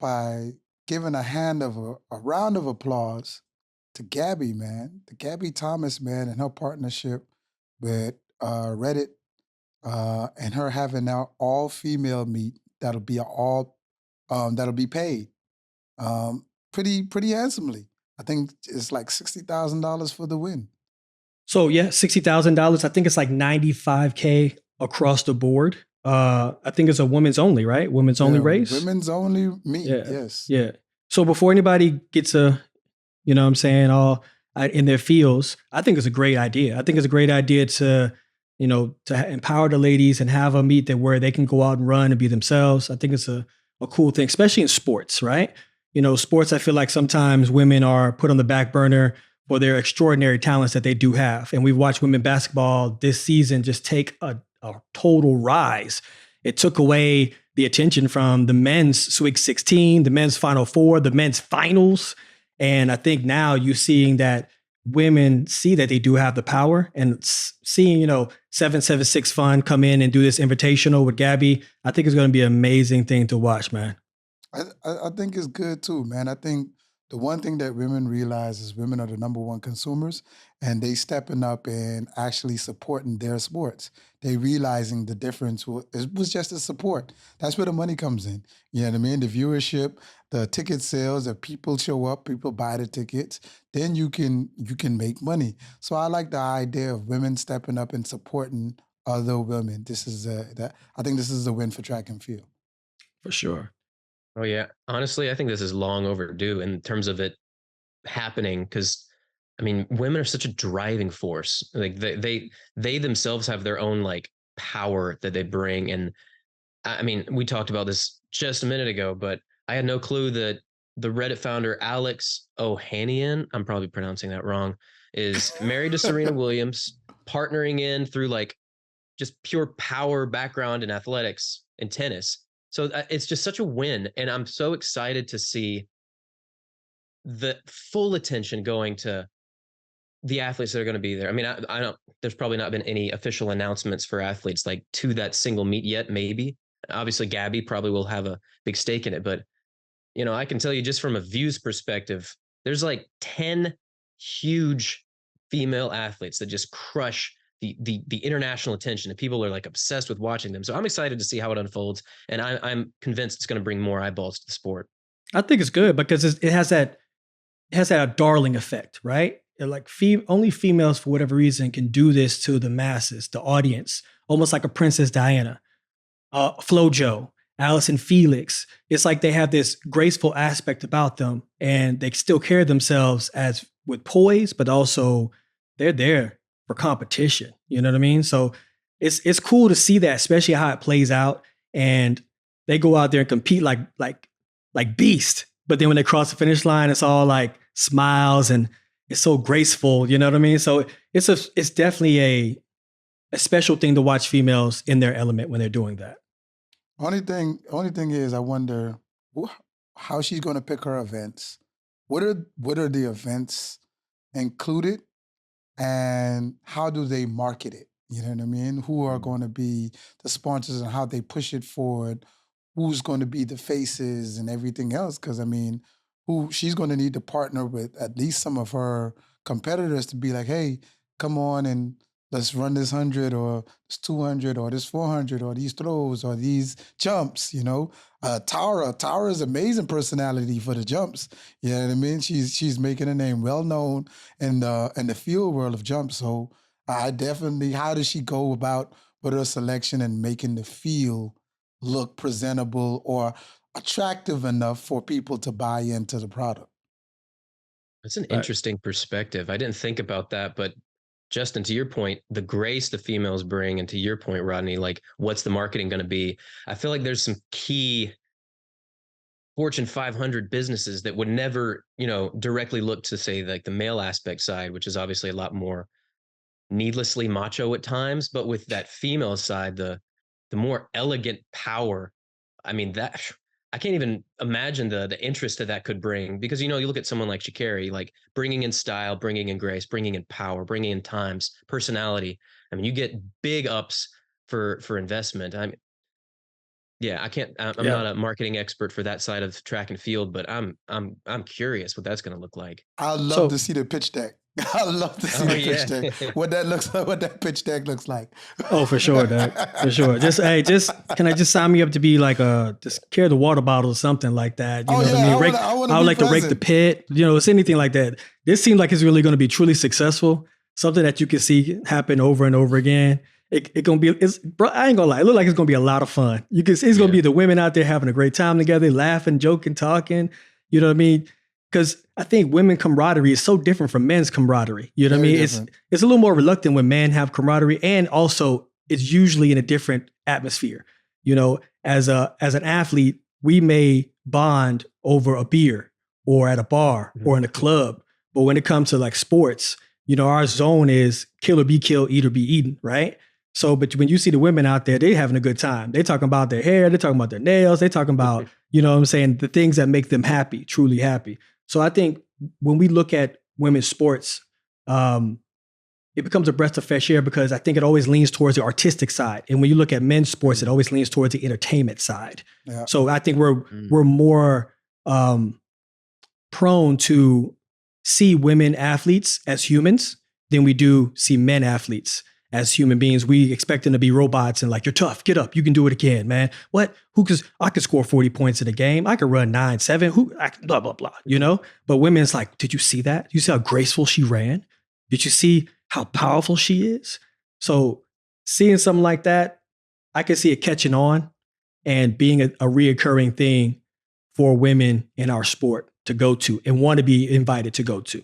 by giving a round of applause to Gabby, man, to Gabby Thomas, man, and her partnership with Reddit, and her having now all female meet that'll be paid pretty handsomely. I think it's like $60,000 for the win. So yeah, $60,000. I think it's like 95K across the board. I think it's a women's only, right? Women's only Yeah, race. women's only meet. Yeah, Yes. yeah. So before anybody gets you know what I'm saying, all in their fields, I think it's a great idea. I think it's a great idea to, to empower the ladies and have a meet that where they can go out and run and be themselves. I think it's a cool thing, especially in sports, right? Sports, I feel like sometimes women are put on the back burner for their extraordinary talents that they do have. And we've watched women basketball this season just take a total rise. It took away the attention from the men's Sweet 16, the men's Final Four, the men's finals. And I think now you're seeing that women see that they do have the power and seeing, 776 Fun come in and do this invitational with Gabby, I think it's going to be an amazing thing to watch, man. I think it's good too, man. I think the one thing that women realize is women are the number one consumers, and they stepping up and actually supporting their sports. They realizing the difference it was just the support. That's where the money comes in. You know what I mean? The viewership, the ticket sales, if people show up, people buy the tickets, then you can make money. So I like the idea of women stepping up and supporting other women. I think this is a win for track and field. For sure. Oh yeah. Honestly, I think this is long overdue in terms of it happening because I mean, women are such a driving force. Like they themselves have their own like power that they bring. And I mean, we talked about this just a minute ago, but I had no clue that the Reddit founder Alex Ohanian, I'm probably pronouncing that wrong, is married to Serena Williams, partnering in through like just pure power background in athletics and tennis. So it's just such a win, and I'm so excited to see the full attention going to the athletes that are going to be there. I mean, I don't. There's probably not been any official announcements for athletes like to that single meet yet. Maybe, obviously, Gabby probably will have a big stake in it. But I can tell you just from a views perspective, there's like 10 huge female athletes that just crush the international attention, and people are like obsessed with watching them. So I'm excited to see how it unfolds, and I'm convinced it's going to bring more eyeballs to the sport. I think it's good because it has that darling effect, right? Like only females for whatever reason can do this to the masses, the audience, almost like a Princess Diana, FloJo, Allison Felix. It's like they have this graceful aspect about them, and they still carry themselves as with poise, but also they're there for competition. You know what I mean? So it's cool to see that, especially how it plays out, and they go out there and compete like beast. But then when they cross the finish line, it's all like smiles and it's so graceful. You know what I mean? So it's definitely a special thing to watch females in their element when they're doing that. Only thing is, I wonder wh- how she's going to pick her events. What are the events included, and how do they market it? You know what I mean? Who are Mm. going to be the sponsors and how they push it forward? Who's going to be the faces and everything else? Because I mean, who she's going to need to partner with at least some of her competitors to be like, hey, come on and let's run this 100 or this 200 or this 400 or these throws or these jumps. Tara's amazing personality for the jumps. You know what I mean? She's making a name well known in the field world of jumps. So I definitely, how does she go about with her selection and making the field look presentable or attractive enough for people to buy into the product? That's an Right. interesting perspective. I didn't think about that, but Justin, to your point, the grace the females bring, and to your point, Rodney, like what's the marketing going to be? I feel like there's some key Fortune 500 businesses that would never, directly look to say like the male aspect side, which is obviously a lot more needlessly macho at times, but with that female side, the more elegant power. I mean, that I can't even imagine the interest that could bring because you look at someone like Shakari, like bringing in style, bringing in grace, bringing in power, bringing in times, personality. I mean, you get big ups for investment. I mean, Yeah, I can't. I'm Yeah. not a marketing expert for that side of track and field, but I'm curious what that's going to look like. I'd love to So, see the pitch deck. I'd love to see Oh the pitch yeah, deck. What that looks like. What that pitch deck looks like. oh, for sure, Doug. For sure. Can I just sign me up to be like just carry the water bottle or something like that? You Oh know what I yeah, mean? I want I to would be like to rake the present. pit. It's anything like that. This seems like it's really going to be truly successful. Something that you can see happen over and over again. It gonna be. Bro, I ain't gonna lie. It look like it's gonna be a lot of fun. You can see it's gonna yeah, be the women out there having a great time together, laughing, joking, talking. You know what I mean? Because I think women camaraderie is so different from men's camaraderie. You know what I Very mean? different. It's a little more reluctant when men have camaraderie, and also it's usually in a different atmosphere. As an athlete, we may bond over a beer or at a bar or in a club. But when it comes to like sports, our zone is kill or be killed, eat or be eaten, right? So, but when you see the women out there, they having a good time. They talking about their hair, they talking about their nails, they talking about, what I'm saying, the things that make them happy, truly happy. So I think when we look at women's sports, it becomes a breath of fresh air because I think it always leans towards the artistic side. And when you look at men's sports, it always leans towards the entertainment side. Yeah. So I think we're more prone to see women athletes as humans than we do see men athletes as human beings. We expect them to be robots and like, you're tough, get up, you can do it again, man. What? I could score 40 points in a game. I could run 9-7, blah, blah, blah, But women's like, did you see that? You see how graceful she ran? Did you see how powerful she is? So seeing something like that, I can see it catching on and being a reoccurring thing for women in our sport to go to and want to be invited to go to.